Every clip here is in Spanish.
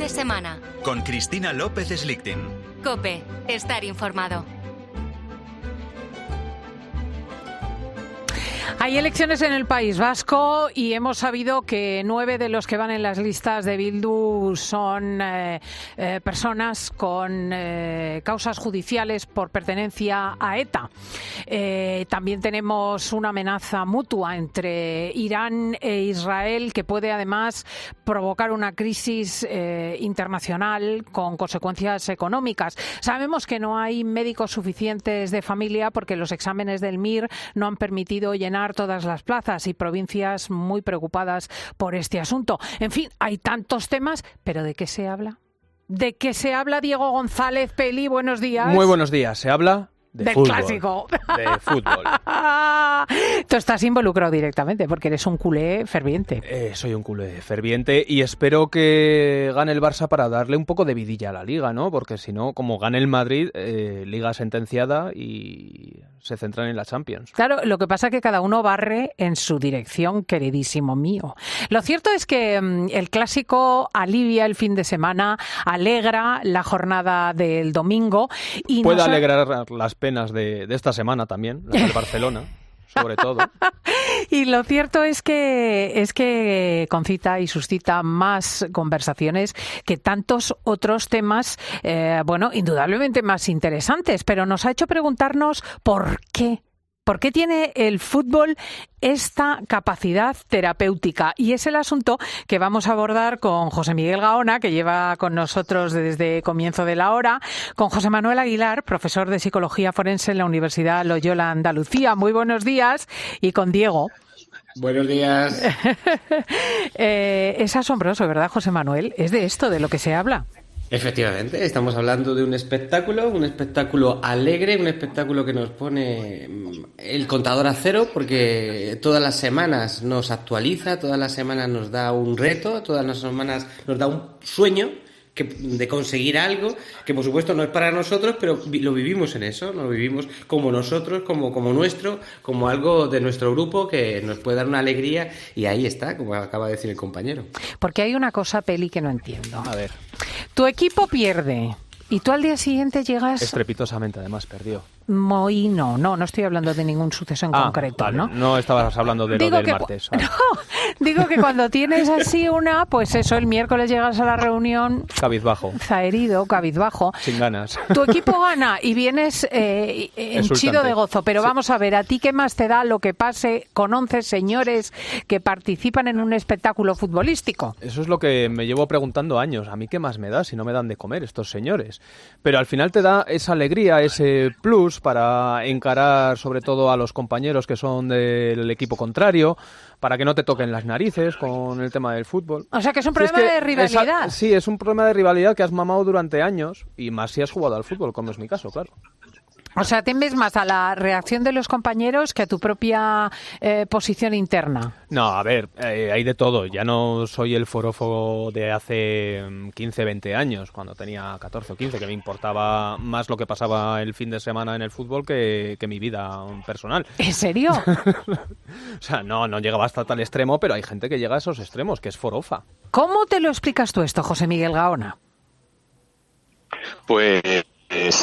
de semana. Con Cristina López Slichting. COPE. Estar informado. Hay elecciones en el País Vasco y hemos sabido que 9 de los que van en las listas de Bildu son personas con causas judiciales por pertenencia a ETA. También tenemos una amenaza mutua entre Irán e Israel que puede además provocar una crisis internacional con consecuencias económicas. Sabemos que no hay médicos suficientes de familia porque los exámenes del MIR no han permitido llenar todas las plazas y provincias muy preocupadas por este asunto. En fin, hay tantos temas, pero ¿de qué se habla? ¿De qué se habla, Diego González Peli? Buenos días. Muy buenos días. Se habla del fútbol. Clásico. De fútbol. Tú estás involucrado directamente porque eres un culé ferviente. Soy un culé ferviente y espero que gane el Barça para darle un poco de vidilla a la Liga, ¿no? Porque si no, como gane el Madrid, Liga sentenciada y se centran en la Champions. Claro, lo que pasa es que cada uno barre en su dirección, queridísimo mío. Lo cierto es que el clásico alivia el fin de semana, alegra la jornada del domingo. Y puede alegrar las penas de esta semana también, la del Barcelona, sobre todo. Y lo cierto es que concita y suscita más conversaciones que tantos otros temas, indudablemente más interesantes, pero nos ha hecho preguntarnos por qué. ¿Por qué tiene el fútbol esta capacidad terapéutica? Y es el asunto que vamos a abordar con José Miguel Gaona, que lleva con nosotros desde comienzo de la hora, con José Manuel Aguilar, profesor de Psicología Forense en la Universidad Loyola Andalucía. Muy buenos días. Y con Diego. Buenos días. Es asombroso, ¿verdad, José Manuel? Es de esto de lo que se habla. Efectivamente, estamos hablando de un espectáculo alegre, un espectáculo que nos pone el contador a cero porque todas las semanas nos actualiza, todas las semanas nos da un reto, todas las semanas nos da un sueño de conseguir algo que por supuesto no es para nosotros, pero lo vivimos en eso, lo vivimos como nosotros, como nuestro, como algo de nuestro grupo que nos puede dar una alegría y ahí está, como acaba de decir el compañero. Porque hay una cosa, Peli, que no entiendo. A ver. Tu equipo pierde y tú al día siguiente llegas... Estrepitosamente, además, perdió. No estoy hablando de ningún suceso en concreto, vale. ¿no? No estabas hablando de lo del martes. Vale. No, digo que cuando tienes así pues eso, el miércoles llegas a la reunión... Cabizbajo. Zaherido, cabizbajo. Sin ganas. Tu equipo gana y vienes henchido de gozo, pero sí. Vamos a ver, ¿a ti qué más te da lo que pase con 11 señores que participan en un espectáculo futbolístico? Eso es lo que me llevo preguntando años. ¿A mí qué más me da si no me dan de comer estos señores? Pero al final te da esa alegría, ese plus para encarar sobre todo a los compañeros que son del equipo contrario, para que no te toquen las narices con el tema del fútbol. O sea que es un problema de rivalidad. Sí, es un problema de rivalidad que has mamado durante años y más si has jugado al fútbol, como es mi caso, claro. O sea, temes más a la reacción de los compañeros que a tu propia posición interna. No, a ver, hay de todo. Ya no soy el forofo de hace 15, 20 años, cuando tenía 14 o 15, que me importaba más lo que pasaba el fin de semana en el fútbol que mi vida personal. ¿En serio? O sea, no llegaba hasta tal extremo, pero hay gente que llega a esos extremos, que es forofa. ¿Cómo te lo explicas tú esto, José Miguel Gaona? Pues...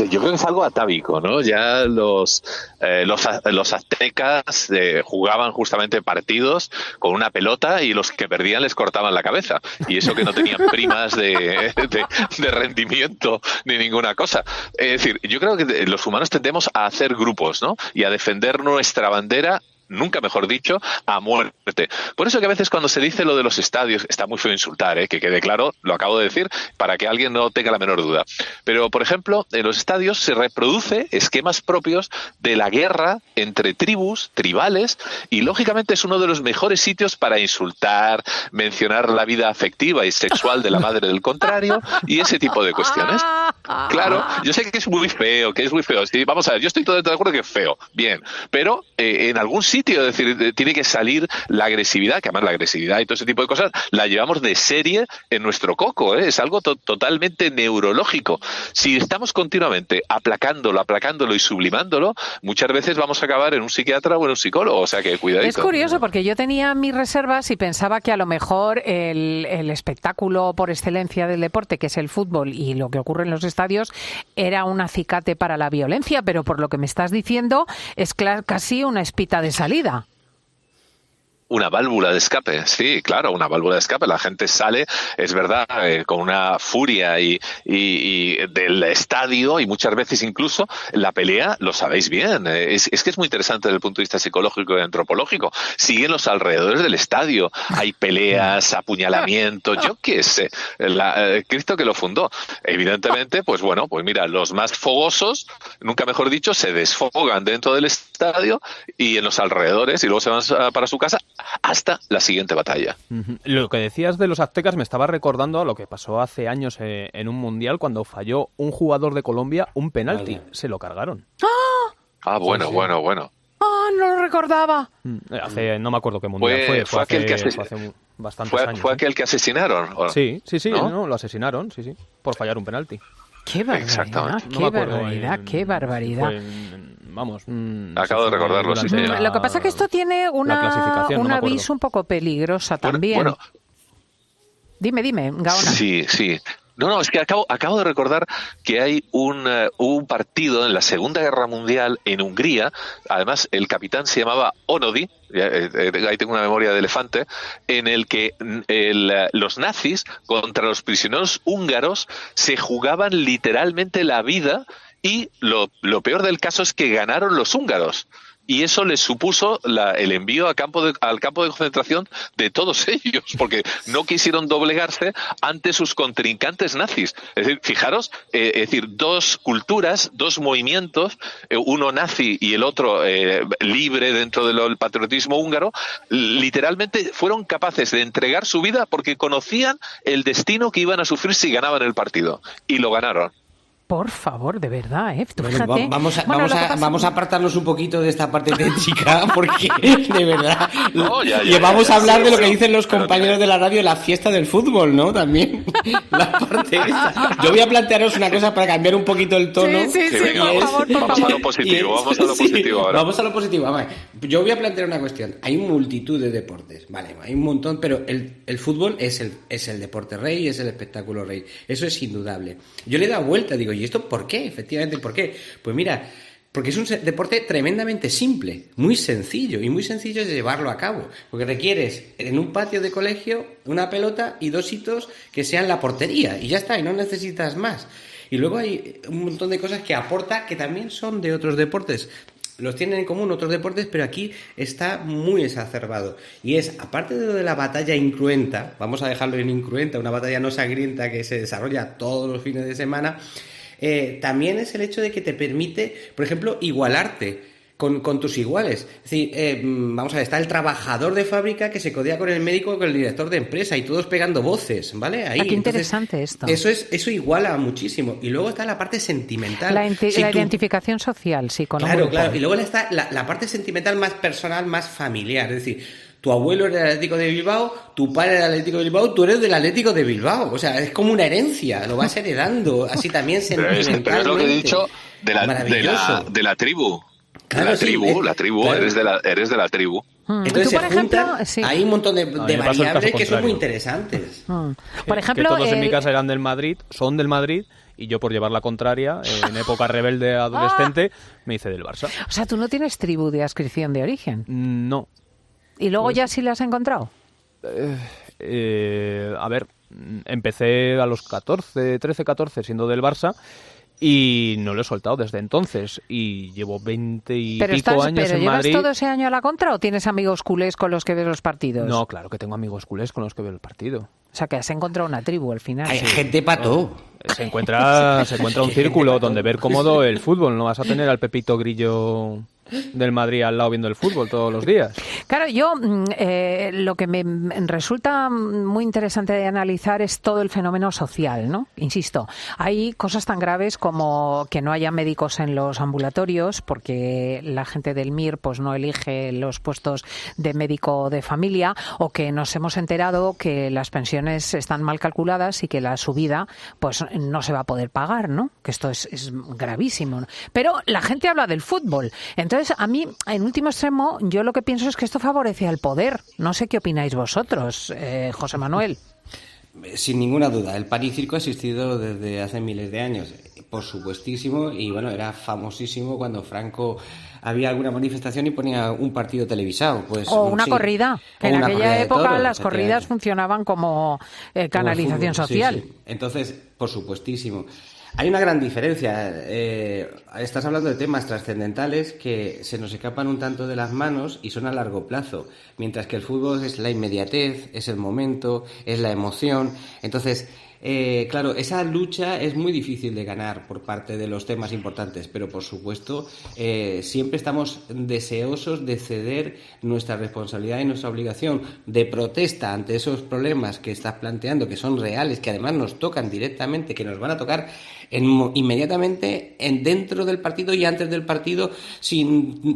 yo creo que es algo atávico, ¿no? Ya los aztecas jugaban justamente partidos con una pelota y los que perdían les cortaban la cabeza. Y eso que no tenían primas de rendimiento ni ninguna cosa. Es decir, yo creo que los humanos tendemos a hacer grupos, ¿no? Y a defender nuestra bandera, nunca mejor dicho, a muerte. Por eso que a veces cuando se dice lo de los estadios, está muy feo insultar, que quede claro, lo acabo de decir, para que alguien no tenga la menor duda. Pero, por ejemplo, en los estadios se reproduce esquemas propios de la guerra entre tribus, tribales, y lógicamente es uno de los mejores sitios para insultar, mencionar la vida afectiva y sexual de la madre del contrario, y ese tipo de cuestiones. Claro, yo sé que es muy feo, Sí, vamos a ver, yo estoy todo de acuerdo que es feo, bien, pero en algún sitio sitio. Es decir, tiene que salir la agresividad, que además la agresividad y todo ese tipo de cosas la llevamos de serie en nuestro coco, ¿eh? Es algo totalmente neurológico. Si estamos continuamente aplacándolo y sublimándolo, muchas veces vamos a acabar en un psiquiatra o en un psicólogo, o sea que cuidadito. Es curioso porque yo tenía mis reservas y pensaba que a lo mejor el espectáculo por excelencia del deporte, que es el fútbol y lo que ocurre en los estadios, era un acicate para la violencia, pero por lo que me estás diciendo es casi una espita de salida. Una válvula de escape, sí, claro, una válvula de escape. La gente sale, es verdad, con una furia y del estadio, y muchas veces incluso la pelea, lo sabéis bien, es que es muy interesante desde el punto de vista psicológico y antropológico. Siguen los alrededores del estadio, hay peleas, apuñalamientos, yo qué sé, Cristo que lo fundó. Evidentemente, pues bueno, pues mira, los más fogosos, nunca mejor dicho, se desfogan dentro del estadio y en los alrededores y luego se van para su casa hasta la siguiente batalla. Lo que decías de los aztecas me estaba recordando a lo que pasó hace años en un mundial cuando falló un jugador de Colombia un penalti. Vale. Se lo cargaron. Bueno, sí. Bueno. No lo recordaba. No me acuerdo qué mundial fue aquel que hace bastantes años. ¿Fue aquel que asesinaron? Sí, ¿no? Lo asesinaron, sí, por fallar un penalti. ¡Qué barbaridad! ¡Qué barbaridad! Acabo de recordarlo, sí. Lo que pasa es que esto tiene un aviso un poco peligrosa también. Bueno. Dime, Gaona. Sí. No, es que acabo de recordar que hay un partido en la Segunda Guerra Mundial en Hungría, además el capitán se llamaba Onodi, ahí tengo una memoria de elefante, en el que los nazis contra los prisioneros húngaros se jugaban literalmente la vida y lo peor del caso es que ganaron los húngaros. Y eso les supuso el envío al campo de concentración de todos ellos, porque no quisieron doblegarse ante sus contrincantes nazis. Es decir, fijaros, dos culturas, dos movimientos, uno nazi y el otro libre dentro del patriotismo húngaro, literalmente fueron capaces de entregar su vida porque conocían el destino que iban a sufrir si ganaban el partido. Y lo ganaron. Por favor, de verdad, Tú bueno, fíjate. Vamos a apartarnos un poquito de esta parte técnica porque, de verdad, vamos a hablar de lo que dicen los compañeros de la radio, la fiesta del fútbol, ¿no? También, la parte esta. Yo voy a plantearos una cosa para cambiar un poquito el tono. Sí, venga, por favor. Vamos a lo positivo ahora. Vamos a lo positivo. Vale. Yo voy a plantear una cuestión. Hay multitud de deportes, vale, hay un montón, pero el fútbol es el deporte rey, es el espectáculo rey. Eso es indudable. Yo le he dado vuelta, digo, ¿y esto por qué? Efectivamente, ¿por qué? Pues mira, porque es un deporte tremendamente simple, muy sencillo, y muy sencillo de llevarlo a cabo, porque requieres en un patio de colegio una pelota y 2 hitos que sean la portería, y ya está, y no necesitas más. Y luego hay un montón de cosas que aporta que también son de otros deportes. Los tienen en común otros deportes, pero aquí está muy exacerbado. Y es, aparte de lo de la batalla incruenta, vamos a dejarlo en incruenta, una batalla no sangrienta que se desarrolla todos los fines de semana, también es el hecho de que te permite, por ejemplo, igualarte con tus iguales. Es decir, vamos a ver, está el trabajador de fábrica que se codea con el médico, con el director de empresa, y todos pegando voces, ¿vale? Ahí. Qué interesante esto. Eso iguala muchísimo. Y luego está la parte sentimental. La identificación social, sí, con un grupo. Claro. Y luego está la parte sentimental más personal, más familiar. Es decir, tu abuelo era del Atlético de Bilbao, tu padre era del Atlético de Bilbao, tú eres del Atlético de Bilbao. O sea, es como una herencia, lo vas heredando, así también sentimentalmente. Pero es lo que he dicho de la tribu. Claro, la tribu, eres de la tribu. Entonces se juntan, hay un montón de variables que son muy interesantes. Por ejemplo, que todos en mi casa eran del Madrid, son del Madrid, y yo por llevar la contraria, en época rebelde adolescente, me hice del Barça. O sea, ¿tú no tienes tribu de adscripción de origen? No. ¿Y luego ya sí la has encontrado? A ver, empecé a los 13, 14 siendo del Barça. Y no lo he soltado desde entonces. Y llevo 20 y pico años en Madrid. ¿Pero llevas todo ese año a la contra o tienes amigos culés con los que ves los partidos? No, claro que tengo amigos culés con los que veo el partido. O sea, que has encontrado una tribu al final. Hay gente para todo. Se encuentra un círculo donde ver cómodo el fútbol. No vas a tener al Pepito Grillo del Madrid al lado viendo el fútbol todos los días. Claro, yo lo que me resulta muy interesante de analizar es todo el fenómeno social, ¿no? Insisto, hay cosas tan graves como que no haya médicos en los ambulatorios porque la gente del MIR pues no elige los puestos de médico de familia, o que nos hemos enterado que las pensiones están mal calculadas y que la subida pues no se va a poder pagar, ¿no? Que esto es gravísimo, ¿no? Pero la gente habla del fútbol. Entonces, a mí, en último extremo, yo lo que pienso es que esto favorece al poder. No sé qué opináis vosotros, José Manuel. Sin ninguna duda, el pan y circo ha existido desde hace miles de años, por supuestísimo, y bueno, era famosísimo cuando Franco había alguna manifestación y ponía un partido televisado. Pues, o una corrida, que en aquella época toros, las corridas funcionaban como canalización social. Sí. Entonces, por supuestísimo. Hay una gran diferencia. Estás hablando de temas trascendentales que se nos escapan un tanto de las manos y son a largo plazo, mientras que el fútbol es la inmediatez, es el momento, es la emoción. Entonces, claro, esa lucha es muy difícil de ganar por parte de los temas importantes, pero por supuesto siempre estamos deseosos de ceder nuestra responsabilidad y nuestra obligación de protesta ante esos problemas que estás planteando, que son reales, que además nos tocan directamente, que nos van a tocar inmediatamente dentro del partido y antes del partido,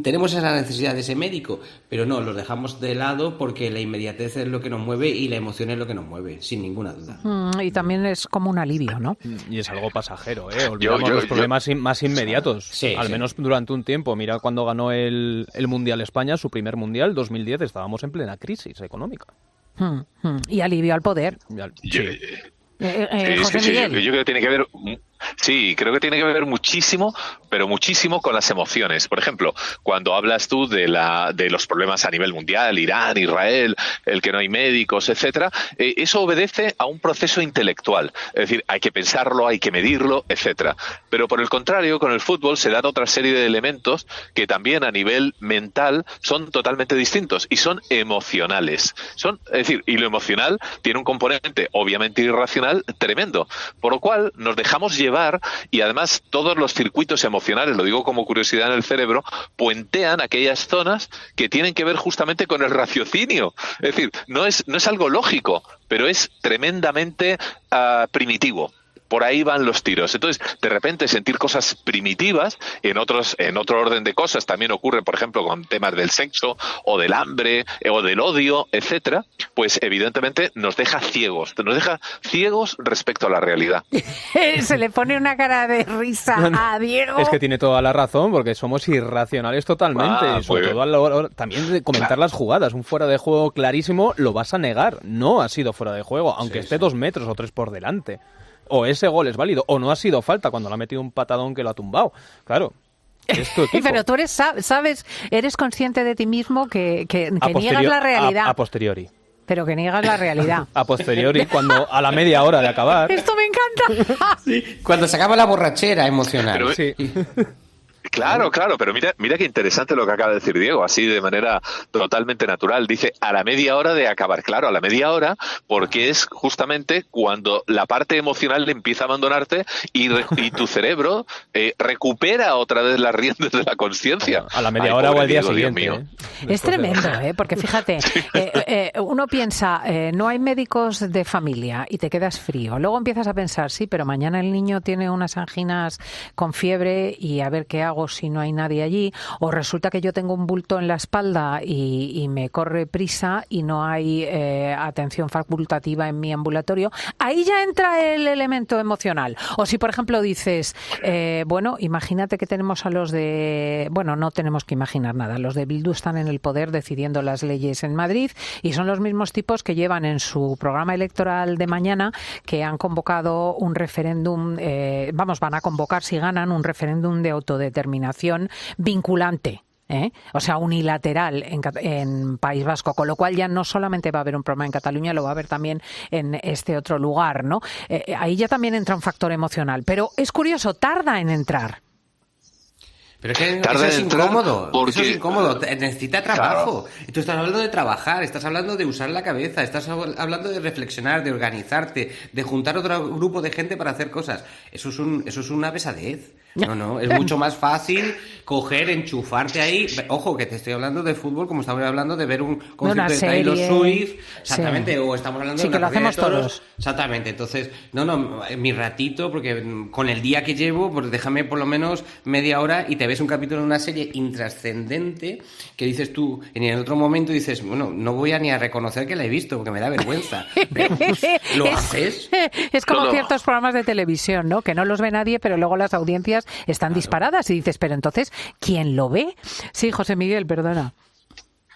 tenemos esa necesidad de ese médico, pero no, los dejamos de lado porque la inmediatez es lo que nos mueve y la emoción es lo que nos mueve, sin ninguna duda. Y también es como un alivio, ¿no? Y es algo pasajero, ¿eh? Olvidamos los problemas más inmediatos, sí, al menos durante un tiempo. Mira cuando ganó el Mundial España, su primer Mundial, 2010, estábamos en plena crisis económica. Y alivio al poder. Sí. José Miguel. Yo creo que tiene que ver... Sí, creo que tiene que ver muchísimo, pero muchísimo con las emociones. Por ejemplo, cuando hablas tú de los problemas a nivel mundial, Irán, Israel, el que no hay médicos, etcétera, eso obedece a un proceso intelectual. Es decir, hay que pensarlo, hay que medirlo, etcétera. Pero por el contrario, con el fútbol se dan otra serie de elementos que también a nivel mental son totalmente distintos y son emocionales. Es decir, y lo emocional tiene un componente obviamente irracional tremendo, por lo cual nos dejamos llevar, y además todos los circuitos emocionales, lo digo como curiosidad en el cerebro, puentean aquellas zonas que tienen que ver justamente con el raciocinio. Es decir, no es algo lógico, pero es tremendamente primitivo. Por ahí van los tiros. Entonces, de repente sentir cosas primitivas en otro orden de cosas también ocurre, por ejemplo, con temas del sexo o del hambre o del odio, etcétera, pues evidentemente nos deja ciegos respecto a la realidad. Se le pone una cara de risa a Diego. Es que tiene toda la razón, porque somos irracionales totalmente, sobre todo a la hora también de comentar las jugadas. Un fuera de juego clarísimo lo vas a negar. No ha sido fuera de juego, aunque esté 2 metros o 3 por delante. O ese gol es válido, o no ha sido falta cuando le ha metido un patadón que lo ha tumbado. Claro, es tu equipo. Pero tú eres consciente de ti mismo que niegas la realidad. A posteriori. Pero que niegas la realidad. A posteriori, cuando a la media hora de acabar. ¡Esto me encanta! Sí, cuando se acaba la borrachera emocional. Pero, sí. Claro, pero mira qué interesante lo que acaba de decir Diego, así de manera totalmente natural. Dice, a la media hora de acabar. Claro, a la media hora, porque es justamente cuando la parte emocional empieza a abandonarte y tu cerebro recupera otra vez las riendas de la conciencia. A la media hora o al día siguiente. Dios mío. Es tremendo, porque fíjate, uno piensa, no hay médicos de familia y te quedas frío. Luego empiezas a pensar, sí, pero mañana el niño tiene unas anginas con fiebre y a ver qué hago si no hay nadie allí, o resulta que yo tengo un bulto en la espalda y me corre prisa y no hay atención facultativa en mi ambulatorio. Ahí ya entra el elemento emocional. O si, por ejemplo, dices, bueno, imagínate que tenemos a los de... Bueno, no tenemos que imaginar nada. Los de Bildu están en el poder decidiendo las leyes en Madrid y son los mismos tipos que llevan en su programa electoral de mañana que han convocado un referéndum, van a convocar si ganan un referéndum de autodeterminación vinculante. O sea, unilateral en País Vasco, con lo cual ya no solamente va a haber un problema en Cataluña, lo va a haber también en este otro lugar, ¿no? Ahí ya también entra un factor emocional, pero es curioso, tarda en entrar. Pero es que eso es incómodo, eso es incómodo, necesita trabajo. Claro. Tú estás hablando de trabajar, estás hablando de usar la cabeza, estás hablando de reflexionar, de organizarte, de juntar otro grupo de gente para hacer cosas. Eso es una pesadez. No, es mucho más fácil coger, enchufarte ahí. Ojo, que te estoy hablando de fútbol como estamos hablando de ver un concierto de serie. Taylor Swift, exactamente, sí. O estamos hablando de una corrida de toros. Todos. Exactamente, entonces, mi ratito, porque con el día que llevo, pues déjame por lo menos media hora y te ves un capítulo de una serie intrascendente que dices tú, en el otro momento dices, bueno, no voy a ni a reconocer que la he visto porque me da vergüenza. Pero, ¿lo haces? Es como ciertos programas de televisión, ¿no? Que no los ve nadie, pero luego las audiencias están disparadas y dices, pero entonces, ¿quién lo ve? Sí, José Miguel, perdona.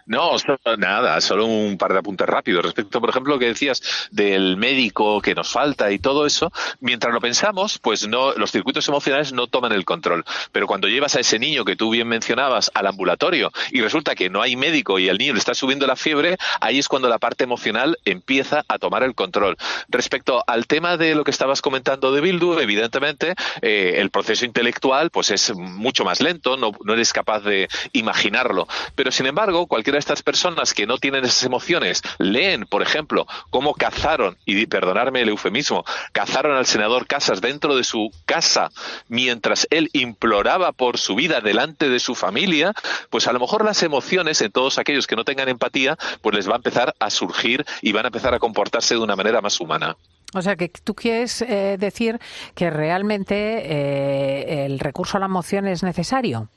No, nada, solo un par de apuntes rápidos. Respecto, por ejemplo, lo que decías del médico que nos falta y todo eso, mientras lo pensamos, pues no, los circuitos emocionales no toman el control. Pero cuando llevas a ese niño que tú bien mencionabas al ambulatorio y resulta que no hay médico y al niño le está subiendo la fiebre, ahí es cuando la parte emocional empieza a tomar el control. Respecto al tema de lo que estabas comentando de Bildu, evidentemente, el proceso intelectual pues es mucho más lento, no eres capaz de imaginarlo. Pero, sin embargo, cualquier de estas personas que no tienen esas emociones leen, por ejemplo, cómo cazaron, y perdonadme el eufemismo, cazaron al senador Casas dentro de su casa mientras él imploraba por su vida delante de su familia, pues a lo mejor las emociones en todos aquellos que no tengan empatía, pues les va a empezar a surgir y van a empezar a comportarse de una manera más humana. O sea, que tú quieres decir que realmente el recurso a la emoción es necesario.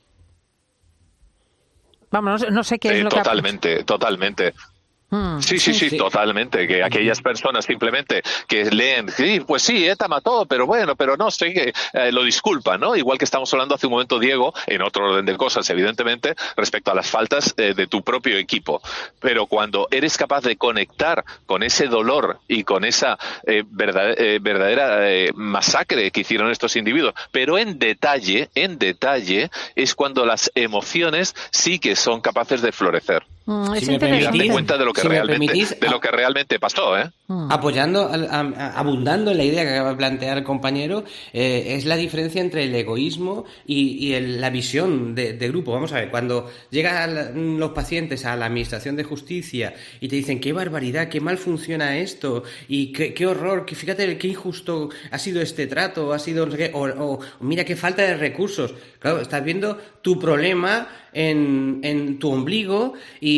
Vamos, no sé qué es lo totalmente. Sí, totalmente. Que aquellas personas simplemente que leen, sí, pues sí, ETA mató, pero bueno, pero no sé, que lo disculpan, ¿no? Igual que estamos hablando hace un momento, Diego, en otro orden de cosas, evidentemente, respecto a las faltas de tu propio equipo. Pero cuando eres capaz de conectar con ese dolor y con esa verdadera masacre que hicieron estos individuos, pero en detalle, es cuando las emociones sí que son capaces de florecer. Es y darte cuenta de lo que realmente pasó, ¿eh? Apoyando, abundando en la idea que acaba de plantear el compañero, es la diferencia entre el egoísmo y la visión de grupo. Vamos a ver, cuando llegan los pacientes a la Administración de Justicia y te dicen qué barbaridad, qué mal funciona esto y qué horror, que fíjate qué injusto ha sido este trato, ha sido no sé qué, o mira qué falta de recursos. Claro, estás viendo tu problema en tu ombligo y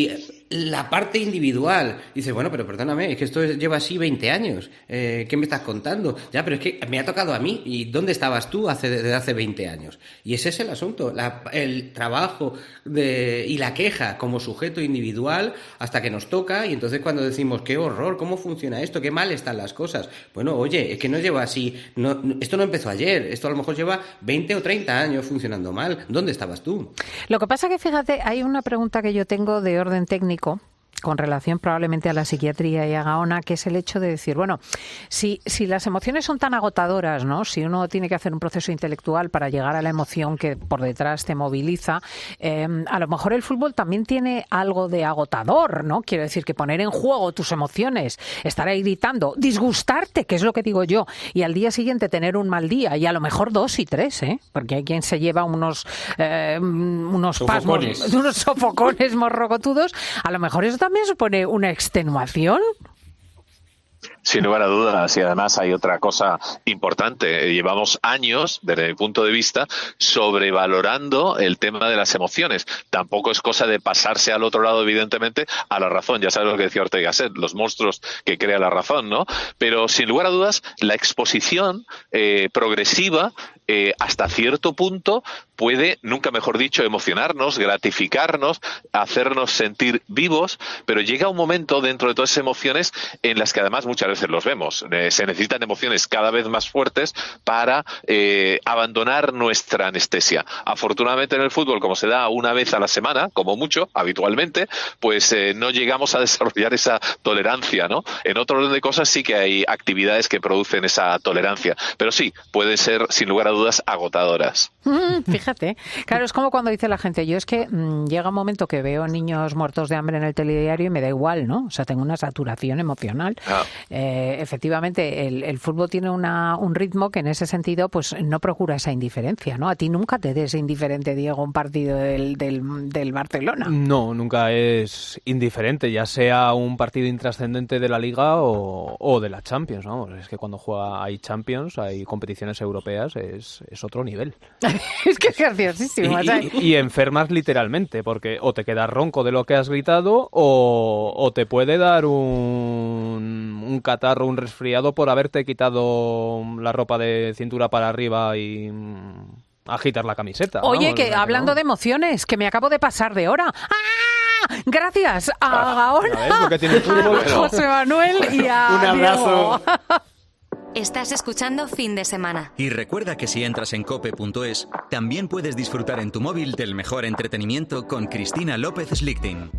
la parte individual. Dices, bueno, pero perdóname, es que esto lleva así 20 años. ¿Qué me estás contando? Ya, pero es que me ha tocado a mí. ¿Y dónde estabas tú desde hace 20 años? Y ese es el asunto. El trabajo y la queja como sujeto individual hasta que nos toca. Y entonces cuando decimos, qué horror, cómo funciona esto, qué mal están las cosas. Bueno, oye, es que no lleva así. Esto no empezó ayer. Esto a lo mejor lleva 20 o 30 años funcionando mal. ¿Dónde estabas tú? Lo que pasa que, fíjate, hay una pregunta que yo tengo de orden técnico con relación probablemente a la psiquiatría y a Gaona, que es el hecho de decir, bueno, si las emociones son tan agotadoras, ¿no? Si uno tiene que hacer un proceso intelectual para llegar a la emoción que por detrás te moviliza, a lo mejor el fútbol también tiene algo de agotador, ¿no? Quiero decir que poner en juego tus emociones, estar ahí gritando, disgustarte, que es lo que digo yo, y al día siguiente tener un mal día, y a lo mejor 2 y 3, porque hay quien se lleva unos pasmos, unos sofocones morrocotudos, a lo mejor eso también supone una extenuación. Sin lugar a dudas, y además hay otra cosa importante. Llevamos años, desde mi punto de vista, sobrevalorando el tema de las emociones. Tampoco es cosa de pasarse al otro lado, evidentemente, a la razón. Ya sabes lo que decía Ortega y Gasset, los monstruos que crea la razón, ¿no? Pero sin lugar a dudas, la exposición progresiva hasta cierto punto puede, nunca mejor dicho, emocionarnos, gratificarnos, hacernos sentir vivos, pero llega un momento dentro de todas esas emociones en las que además muchas veces los vemos. Se necesitan emociones cada vez más fuertes para abandonar nuestra anestesia. Afortunadamente en el fútbol, como se da una vez a la semana, como mucho, habitualmente, pues no llegamos a desarrollar esa tolerancia, ¿no? En otro orden de cosas sí que hay actividades que producen esa tolerancia, pero sí, pueden ser, sin lugar a dudas, agotadoras. Fíjate, claro, es como cuando dice la gente, yo es que llega un momento que veo niños muertos de hambre en el telediario y me da igual, ¿no? O sea, tengo una saturación emocional. Efectivamente, el fútbol tiene un ritmo que en ese sentido pues no procura esa indiferencia, ¿no? A ti nunca te des indiferente, Diego, un partido del Barcelona. No, nunca es indiferente, ya sea un partido intrascendente de la Liga o de la Champions, ¿no? Es que cuando hay Champions, hay competiciones europeas, es otro nivel. Es que graciosísimo. O sea, Y enfermas literalmente, porque o te quedas ronco de lo que has gritado o te puede dar un catarro, un resfriado por haberte quitado la ropa de cintura para arriba y agitar la camiseta. oye, vamos, que o sea, hablando no. de emociones, que me acabo de pasar de hora. ¡Ah! Gracias a Gaón, ¿Ya ves lo que tiene el fútbol? a José Manuel y a Un abrazo. Diego. Estás escuchando Fin de Semana. Y recuerda que si entras en cope.es, también puedes disfrutar en tu móvil del mejor entretenimiento con Cristina López Slichting.